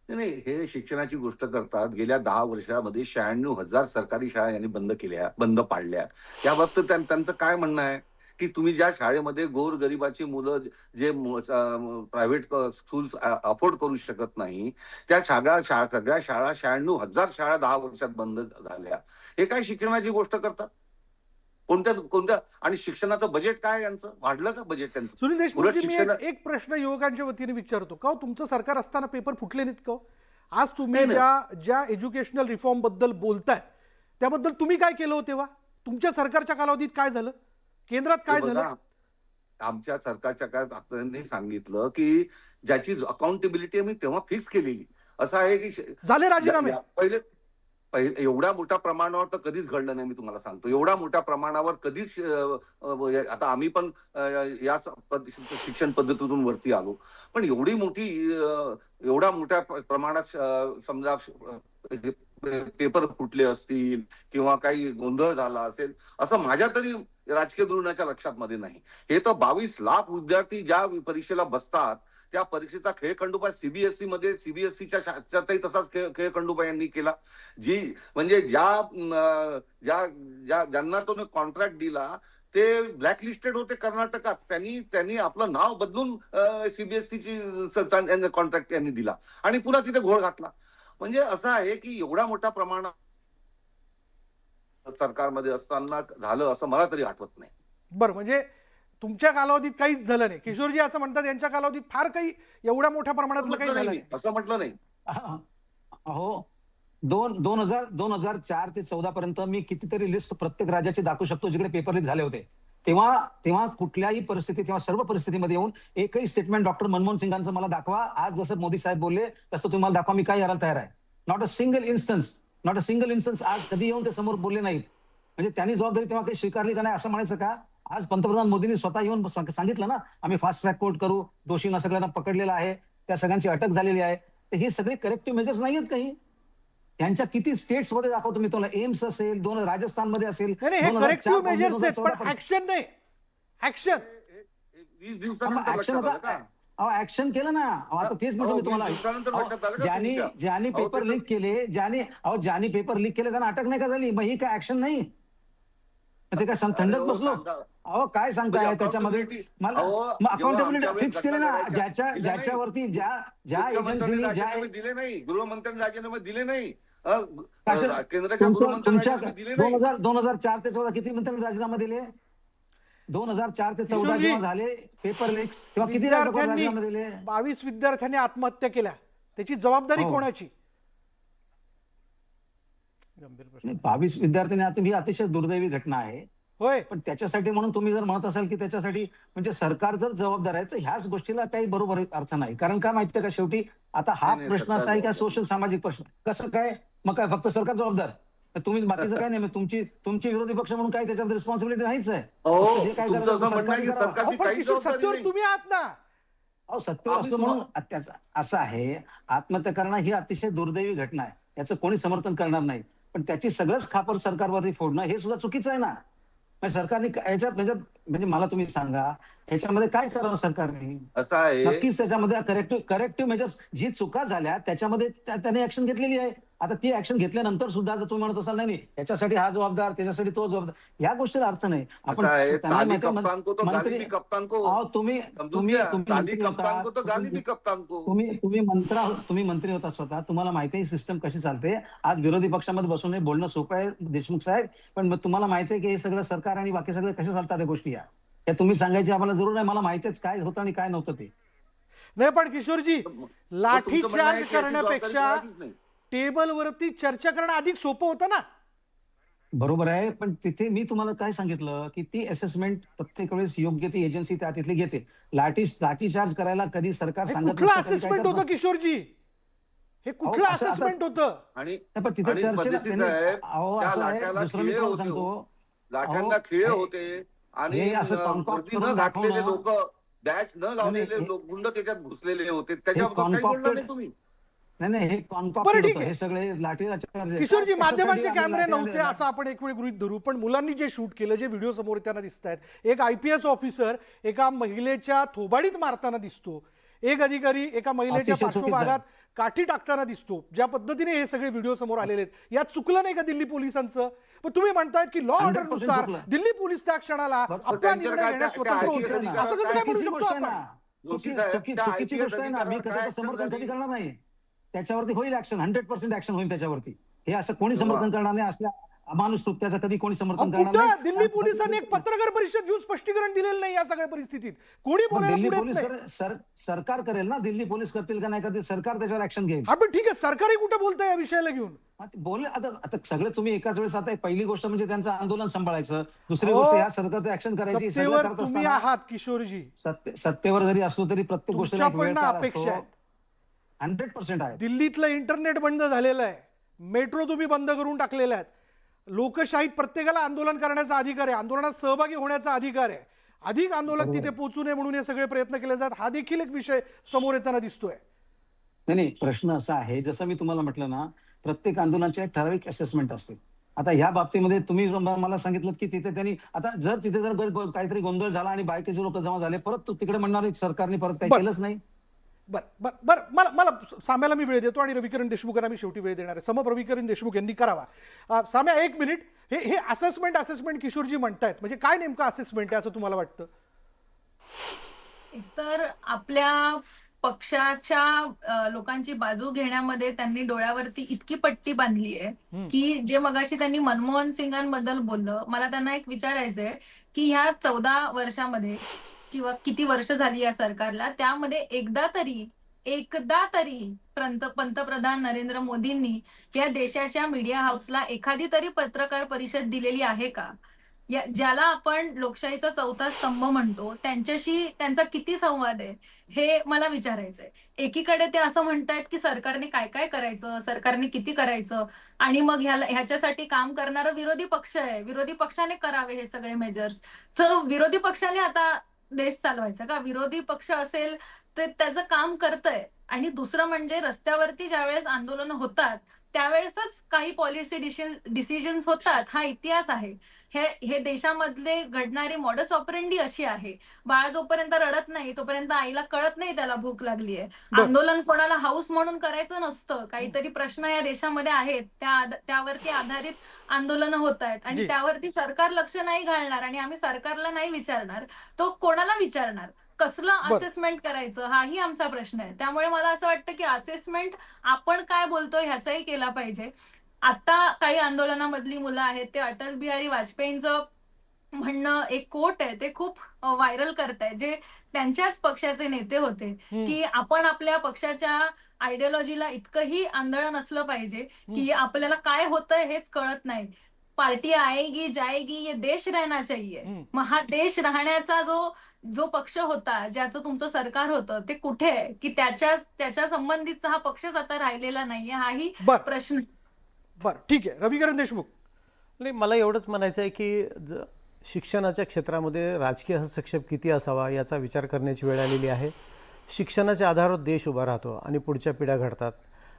नाही, हे शिक्षणाची गोष्ट करतात. गेल्या 10 वर्षामध्ये 96,000 सरकारी शाळा यांनी बंद पाडल्या. याबाबतीत त्यांचं काय म्हणणं आहे की तुम्ही ज्या शाळेमध्ये गोरगरिबाची मुलं जे प्रायव्हेट स्कूल्स अफोर्ड करू शकत नाही, त्या सगळ्या शाळा 96,000 शाळा 10 वर्षात बंद झाल्या. हे काय शिक्षणाची गोष्ट करतात? कोणत्या आणि शिक्षणाचं बजेट काय यांचं वाढलं का बजेट त्यांचं? सुनील देशमुख, मी एक प्रश्न युवकांच्या वतीने विचारतो, का तुमचं सरकार असताना पेपर फुटले नाहीत का? आज तुम्ही ज्या एज्युकेशनल रिफॉर्म बद्दल बोलतायत त्याबद्दल तुम्ही काय केलं हो तेव्हा? तुमच्या सरकारच्या कालावधीत काय झालं? केंद्रात काय झालं? आमच्या सरकारच्या काळात आपल्याला सांगितलं की ज्याची अकाउंटेबिलिटी आम्ही तेव्हा फिक्स केलेली. असं आहे की झाले राजीनामे पहिले एवढ्या मोठ्या प्रमाणावर तर कधीच घडलं नाही. मी तुम्हाला सांगतो, एवढ्या मोठ्या प्रमाणावर कधीच. आता आम्ही पण या शिक्षण पद्धतीतून वरती आलो, पण एवढ्या मोठ्या प्रमाणात समजा पेपर फुटले असतील किंवा काही गोंधळ झाला असेल असं माझ्या तरी राजकीय धोरणाच्या लक्षात मध्ये नाही. हे तर 22 लाख विद्यार्थी ज्या परीक्षेला बसतात त्या परीक्षेचा खेळखंडोबा सीबीएसईच्याही तसाच खेळखंडोबा यांनी केला. म्हणजे ज्यांना तो कॉन्ट्रॅक्ट दिला ते ब्लॅकलिस्टेड होते कर्नाटकात. त्यांनी आपलं नाव बदलून सीबीएसईची कॉन्ट्रॅक्ट यांनी दिला आणि पुन्हा तिथे घोळ घातला. म्हणजे असं आहे की एवढ्या मोठ्या प्रमाणात सरकारमध्ये असताना झालं असं मला तरी आठवत नाही. बरं, म्हणजे तुमच्या कालावधीत काहीच झालं नाही. किशोरजी असं म्हणतात यांच्या कालावधीत फार काही एवढ्या मोठ्या प्रमाणातलं काही झालं नाही असं म्हटलं नाही. हो, 2004 ते 14 पर्यंत मी कितीतरी लिस्ट प्रत्येक राज्याची दाखवू शकतो जिकडे पेपर लीक झाले होते. तेव्हा कुठल्याही परिस्थिती, तेव्हा सर्व परिस्थितीमध्ये येऊन एकही स्टेटमेंट डॉक्टर मनमोहन सिंगांचं मला दाखवा. आज जसं मोदी साहेब बोलले तसं तुम्हाला दाखवा, मी काय यायला तयार आहे. नॉट अ सिंगल इन्स्टन्स आज कधी येऊन ते समोर बोलले नाहीत. म्हणजे त्यांनी जबाबदारी तेव्हा काही स्वीकारली का नाही असं म्हणायचं का? आज पंतप्रधान मोदींनी स्वतः येऊन सांगितलं ना, आम्ही फास्ट ट्रॅक कोर्ट करू, दोषींना सगळ्यांना पकडलेलं आहे, त्या सगळ्यांची अटक झालेली आहे. तर हे सगळे करेक्टिव्ह मेजर्स नाहीयेत काही? त्यांच्या किती स्टेट्स मध्ये दाखवतो मी तुला. एम्स असेल, राजस्थानमध्ये असेल, नाही नाही, हे 2004 करेक्टिव्ह मेजर्स आहेत, 2014 पण ऍक्शन नाही. ऍक्शन 20 दिवसानंतर ऍक्शन लक्षात आलं का? ऍक्शन केलं ना. आता तेच म्हणतो मी तुम्हाला. 20 दिवसानंतर लक्षात आलं का ज्यांनी तुमच्या? ज्यांनी अहो, पेपर ते लीक केले, ज्यांनी पेपर लीक केले त्यांना अटक नाही का झाली? मग ही काय ऍक्शन नाही? ते काय थंडच अहो, बसलो? सांगा. अहो काय सांगताय म्हणजे त्याच्यामध्ये? accountability- मला अहो, मग जेव्हा अकाउंटेबिलिटी आमच्या फिक्स वेळेस केले ना. घटना घडायच्या, दिल्या नाही. ज्याच्यावरती ज्या मुख्यमंत्र्यांनी एजन्सीनी ज्या राजीनामे दिले नाही, गृहमंत्र्यांनी राजीनामे दिले नाही, कशा- केंद्राच्या गृहमंत्र्यांनी तुमच्या राजीनामे दिले नाही. 2004 ते 14 किती मंत्र्यांनी राजीनामे दिले? 2004 ते 14 किशोरजी, जेव्हा झाले पेपर लीक्स तेव्हा किती राजीनामे दिले? 22 विद्यार्थ्यांनी आत्महत्या केल्या. त्याची जबाबदारी हो. कोणाची? गंभीर प्रश्न. नाही, 22 विद्यार्थ्यांनी आता ही अतिशय दुर्दैवी घटना आहे. होय. पण त्याच्यासाठी म्हणून तुम्ही जर म्हणत असाल की त्याच्यासाठी म्हणजे सरकार जर जबाबदार आहे तर ह्याच गोष्टीला काही बरोबर अर्थ नाही. कारण काय माहितीये का, शेवटी आता हा नाही, प्रश्न सरकार असा आहे का जबाबदार. सोशल सामाजिक प्रश्न कसं काय? मग काय फक्त सरकार जबाबदार? तर तुम्ही बाकीचं काय नाही. मग तुमची विरोधी पक्ष म्हणून काय त्याच्यात रिस्पॉन्सिबिलिटी नाहीच आहे. अहो, फक्त जे काय तुमचं करायचं असं ते म्हणणं आहे की सरकारने करावं. अहो, सरकारची पण काही किशोर, जबाबदारी सत्तेवर नाही. तुम्ही आहात ना. अहो सत्य असतं म्हणून त्याचं असं आहे. आत्महत्या करणं ही अतिशय दुर्दैवी घटना आहे, याचं कोणी समर्थन करणार नाही. पण त्याची सगळंच खापर सरकारवरती फोडणं हे सुद्धा चुकीचं आहे ना. म्हणजे सरकारने याच्यात म्हणजे मला तुम्ही सांगा ह्याच्यामध्ये काय करावं सरकारने? असं आहे, नक्कीच त्याच्यामध्ये करेक्टिव्ह मेजर्स जी चुका झाल्या त्याच्यामध्ये त्याने ऍक्शन घेतलेली आहे. आता ती ऍक्शन घेतल्यानंतर सुद्धा जर तुम्ही म्हणत असाल नाही याच्यासाठी हा जबाबदार, त्याच्यासाठी तो जबाबदार, या गोष्टीला अर्थ नाही. असं आहे, त्यांना ताली माहिती आहे, कप्तान को तो गाली मंत्री भी कप्तान को. अहो, तुम्ही समजून तुम्ही घ्या, तुम्ही ताली मंत्री कप्तान होता, को तो गाली भी कप्तान को. तुम्ही मंत्री होता स्वतः, तुम्हाला माहिती आहे सिस्टम कशी चालते. आज विरोधी पक्षामध्ये बसून हे बोलणं सोपं आहे देशमुख साहेब, पण मग तुम्हाला माहिती आहे की हे सगळं सरकार आणि बाकी सगळं कसे चालतात या गोष्टी या तुम्ही सांगायची आम्हाला जरूर नाही. मला माहितीच काय होतं आणि काय नव्हतं ते. नाही पण किशोरजी, मग तुमचं म्हणणं आहे लाठीचार्ज की याची जबाबदारी करण्यापेक्षा कोणाचीच नाही. टेबलवरती चर्चा करणं अधिक सोपं होतं ना. बरोबर आहे, पण तिथे मी तुम्हाला काय सांगितलं की ती असेसमेंट प्रत्येक वेळेस योग्य ती एजन्सी त्या तिथली घेते. लाठीचार्ज करायला कधी सरकार हे सांगत कुठलं नसतं, कधी काय असेसमेंट करत होतं नसतं. किशोरजी? हे कुठलं असं आता- असेसमेंट होतं? आणि नाही, पण तिथे आणि चर्चेला पद्धती त्यांनी- साहेब, अहो, त्या असं आहे, लाट्याला दुसरं मी खिळे तुम्हाला होते सांगतो. हो. लाट्यांना अहो, खिळे हे- होते आणि हे असं concoct वर्दी न करून घातलेले दाखवणं- लोक, बॅच न लावलेले हे- लोक, गुंड त्याच्यात घुसलेले होते. त्याच्याबद्दल काही concocted- बोलणार नाही तुम्ही. नाही हे बरं, कॉन्कॉक्टेड ठीक होतं. आहे. हे सगळे लाठीचार्ज किशोरजी, कशासाठी माध्यमांचे आम्ही कॅमेरे लाठी- नव्हते असं आपण एक वेळ गृहीत धरू, पण मुलांनी जे शूट केलं, जे व्हिडिओ समोर त्यांना दिसत आहेत, एक IPS ऑफिसर एका महिलेच्या थोबाडीत मारताना दिसतो, एक अधिकारी एका महिलेच्या अतिशय चुकीचं पार्श्वभागात काठी टाकताना दिसतो. ज्या पद्धतीने हे सगळे व्हिडिओ समोर आलेले आहेत, यात चुकलं नाही का दिल्ली पोलिसांचं? पण तुम्ही म्हणतायत की लॉ 100% ऑर्डरनुसार चुकलं. दिल्ली पोलीस त्या क्षणाला आपला त्यांच्यावर निर्णय काय- घेण्यास काय- स्वतंत्र काय होते. IPS अधिकार- असं कसं काय म्हणू चुकीची शकतो गोष्ट आहे आपण? ना. जोशी साहेब, त्या चुकीची IPS गोष्ट आहे ना. मी अधिकारावर त्याचं काय समर्थन action कधी झाली? करणार नाही. त्याच्यावरती होईल ऍक्शन, 100% ऍक्शन होईल त्याच्यावरती. हे असं कोणी तेव्हा- समर्थन करणार नाही. असल्या अमानुष कृत्याचं कधी कोणी अहो, समर्थन करणार कुठं नाही. दिल्ली पोलिसांनी एक पत्रकार परिषद घेऊन स्पष्टीकरण दिलेलं नाही या सगळ्या परिस्थितीत? कोणी मग बोलायला दिल्ली पुढे येत पोलीस नाही. सरकार करेल ना. दिल्ली पोलीस करतील का नाही करतील, सरकार त्याच्यावर ऍक्शन घेईल. हा, पण ठीक आहे, सरकारही कुठे बोलतंय या विषयाला घेऊन? बोलले आता सगळे तुम्ही एकाच वेळेस. आता पहिली गोष्ट म्हणजे त्यांचं आंदोलन सांभाळायचं, दुसरी अहो, गोष्ट ह्या सरकारचं ऍक्शन करायची. सगळं सत्तेवर करत तुम्ही असताना आहात किशोरजी, सत्तेवर जरी असलो तरी प्रत्येक गोष्टीला एक वेळ तुमच्याकडनं काळ अपेक्षा असतो. आहेत. 100% आहे. दिल्लीतलं इंटरनेट बंद झालेलं आहे, मेट्रो तुम्ही बंद करून टाकलेल्या आहेत. लोकशाहीत प्रत्येकाला आंदोलन करण्याचा अधिकार आहे, आंदोलनात सहभागी होण्याचा अधिकार आहे. अधिक आंदोलक तिथे पोहोचू नये म्हणून हे सगळे प्रयत्न केले जातात. हा देखील एक विषय समोर येताना दिसतोय. नाही प्रश्न असा आहे, जसं मी तुम्हाला म्हटलं ना, प्रत्येक आंदोलनाचे एक ठराविक असेसमेंट असते. आता ह्या बाबतीमध्ये तुम्ही मला सांगितलं की तिथे त्यांनी आता जर तिथे जर काहीतरी गोंधळ झाला आणि बाकीचे लोक जमा झाले, परत तिकडे म्हणणार सरकारने परत काही बरं. केलंच नाही. बर मला साम्याला मी वेळ देतो आणि रविकिरण देशमुखांना मी शेवटी वेळ देणार आहे. रविकिरण देशमुख यांनी करावा. साम्या, एक मिनिट. हे असेसमेंट किशोरजी म्हणतायत, म्हणजे काय नेमकं असेसमेंट आहे असं तुम्हाला वाटतं? एकतर आपल्या पक्षाच्या लोकांची बाजू घेण्यामध्ये त्यांनी डोळ्यावरती इतकी पट्टी बांधली आहे की जे मगाशी त्यांनी मनमोहन सिंगांबद्दल बोललं, मला त्यांना एक विचारायचंय की ह्या 14 वर्षामध्ये किंवा किती वर्ष झाली या सरकारला, त्यामध्ये एकदा तरी पंतप्रधान नरेंद्र मोदींनी या देशाच्या मीडिया हाऊसला एखादी तरी पत्रकार परिषद दिलेली आहे का? ज्याला आपण लोकशाहीचा चौथा स्तंभ म्हणतो, त्यांच्याशी त्यांचा किती संवाद आहे हे मला विचारायचंय. एकीकडे ते असं म्हणतायत की सरकारने काय काय करायचं, सरकारने किती करायचं, आणि मग ह्याच्यासाठी काम करणारा विरोधी पक्ष आहे, विरोधी पक्षाने करावे हे सगळे मेजर्स. तर विरोधी पक्षाने आता देश चालवायचा का? विरोधी पक्ष असेल तर त्याचं काम करतंय. आणि दुसरं म्हणजे रस्त्यावरती ज्यावेळेस आंदोलनं होतात त्यावेळेसच काही पॉलिसी डिसिजन्स होतात, हा इतिहास आहे. हे देशामधले घडणारी मॉडस ऑपरेंडी अशी आहे. बाळा जोपर्यंत रडत नाही तोपर्यंत आईला कळत नाही त्याला भूक लागली आहे. बरं. आंदोलन कोणाला हाऊस म्हणून करायचं नसतं. काहीतरी प्रश्न या देशामध्ये आहेत, त्यावरती आधारित आंदोलनं होत आहेत, जी. आणि त्यावरती सरकार लक्ष नाही घालणार आणि आम्ही सरकारला नाही विचारणार, तो कोणाला विचारणार? कसलं बरं. असेसमेंट करायचं हाही आमचा प्रश्न आहे. त्यामुळे मला असं वाटतं की असेसमेंट आपण काय बोलतोय ह्याचाही केला पाहिजे. आता काही आंदोलनामधली मुलं आहेत, ते अटल बिहारी वाजपेयींचं म्हणणं, एक कोट आहे, ते खूप व्हायरल करतायत, जे त्यांच्याच पक्षाचे नेते होते, की आपण आपल्या पक्षाच्या आयडियोलॉजीला इतकंही आंधळं नसलं पाहिजे की आपल्याला काय होतंय हेच कळत नाही. पार्टी आएगी जाएगी, ये देश रहना चाहिए. मग हा देश राहण्याचा जो पक्ष होता, ज्याचं तुमचं सरकार होतं, ते कुठे आहे? की त्याच्या संबंधितचा हा पक्षच आता राहिलेला नाहीये, हाही बरं. प्रश्न. बरं, ठीक आहे. रविकिरण देशमुख, नाही, मला एवढंच म्हणायचं आहे की शिक्षणाच्या क्षेत्रामध्ये राजकीय हस्तक्षेप किती असावा याचा विचार करण्याची वेळ आलेली आहे. शिक्षणाच्या आधारावर देश उभा राहतो आणि पुढच्या पिढ्या घडतात.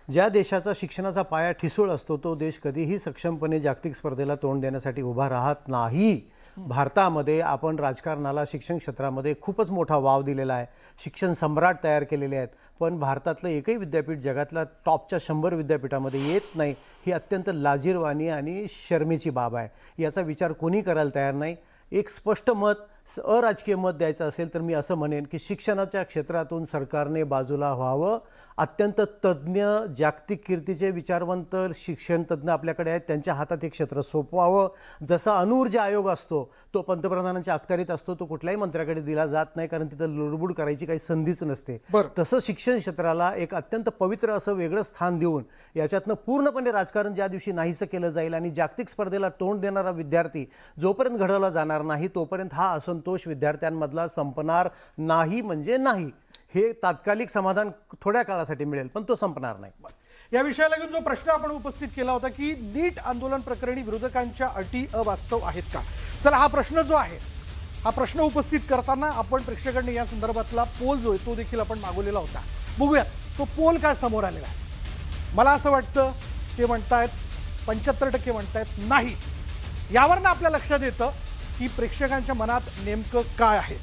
ज्या देशाचा शिक्षणाचा पाया ठिसूळ असतो तो देश कधीही सक्षमपणे जागतिक स्पर्धेला तोंड देण्यासाठी उभा राहत नाही. भारतामध्ये आपण राजकारणाला शिक्षण क्षेत्रामध्ये खूपच मोठा वाव दिलेला आहे. शिक्षण सम्राट तयार केलेले आहेत, पण भारतातलं एकही विद्यापीठ जगातल्या टॉपच्या 100 विद्यापीठामध्ये येत नाही. ही अत्यंत लाजिरवाणी आणि शर्मेची बाब आहे. याचा विचार कोणी करायला तयार नाही. एक स्पष्ट मत, अराजकीय मत द्यायचं असेल तर मी असं म्हणेन की शिक्षणाच्या क्षेत्रातून सरकारने बाजूला व्हावं. अत्यंत तज्ज्ञ, जागतिक कीर्तीचे विचारवंत शिक्षण तज्ज्ञ आपल्याकडे आहेत, त्यांच्या हातात एक क्षेत्र सोपवावं. जसा अणुऊर्जा आयोग असतो तो पंतप्रधानांच्या अखत्यारीत असतो, तो कुठल्याही मंत्र्याकडे दिला जात नाही, कारण तिथं लुडबुड करायची काही संधीच नसते. बरं. तसं शिक्षण क्षेत्राला एक अत्यंत पवित्र असं वेगळं स्थान देऊन याच्यातनं पूर्णपणे राजकारण ज्या दिवशी नाहीसं केलं जाईल आणि जागतिक स्पर्धेला तोंड देणारा विद्यार्थी जोपर्यंत घडवला जाणार नाही तोपर्यंत हा असंतोष विद्यार्थ्यांमधला संपणार नाही. म्हणजे नाही, हे तात्कालिक समाधान थोड्या काळासाठी मिळेल, पण तो संपणार नाही. या विषयाला घेऊन जो प्रश्न आपण उपस्थित केला होता की नीट आंदोलन प्रकरणी विरोधकांच्या अटी अवास्तव आहेत का, चला हा प्रश्न जो आहे, हा प्रश्न उपस्थित करताना आपण प्रेक्षकांनी या संदर्भातला पोल जो आहे तो देखील आपण मागवलेला होता. बघूयात तो पोल काय समोर आलेला आहे. मला असं वाटतं ते म्हणतायत 75% म्हणतायत नाही. यावरनं आपल्या लक्षात येतं की प्रेक्षकांच्या मनात नेमकं काय आहे.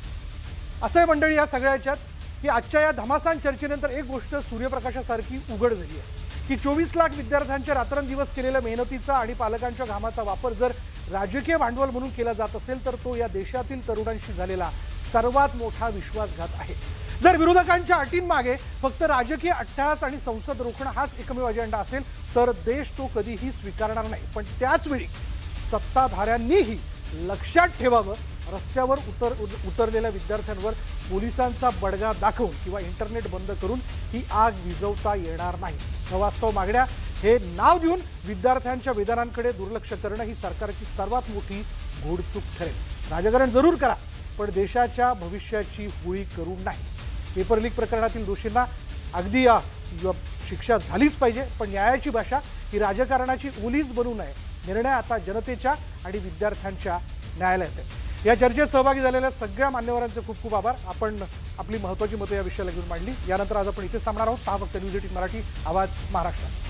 असं आहे मंडळी या सगळ्याच्यात की आजच्या या घमासान चर्चेनंतर एक गोष्ट सूर्यप्रकाशासारखी उघड झाली आहे की 24 लाख विद्यार्थ्यांच्या रात्रंदिवस केलेल्या मेहनतीचा आणि पालकांच्या घामाचा वापर जर राजकीय भांडवल म्हणून केला जात असेल तर तो या देशातील तरुणांशी झालेला सर्वात मोठा विश्वासघात आहे. जर विरोधकांच्या अटींमागे फक्त राजकीय अट्टहास आणि संसद रोखणं हाच एकमेव अजेंडा असेल तर देश तो कधीही स्वीकारणार नाही. पण त्याचवेळी सत्ताधाऱ्यांनीही लक्षात ठेवावं, रस्त्यावर उतरलेल्या विद्यार्थ्यांवर पोलिसांचा बडगा दाखवून किंवा इंटरनेट बंद करून ही आग विझवता येणार नाही. अवास्तव मागण्या हे नाव देऊन विद्यार्थ्यांच्या वेदनांकडे दुर्लक्ष करणं ही सरकारची सर्वात मोठी घोडचूक ठरेल. राजकारण जरूर करा, पण देशाच्या भविष्याची होळी करू नाही. पेपर लीक प्रकरणातील दोषींना अगदी शिक्षा झालीच पाहिजे, पण न्यायाची भाषा ही राजकारणाची ओलीच बनू नये. निर्णय आता जनतेच्या आणि विद्यार्थ्यांच्या न्यायालयात आहे. या चर्चेत सहभागी झालेल्या सगळ्या मान्यवरांचे खूप खूप आभार. आपण आपली महत्त्वाची मतं या विषयाला घेऊन मांडली. यानंतर आज आपण इथेच थांबणार आहोत. पहा फक्त न्यूज 18 मराठी, आवाज महाराष्ट्राचा.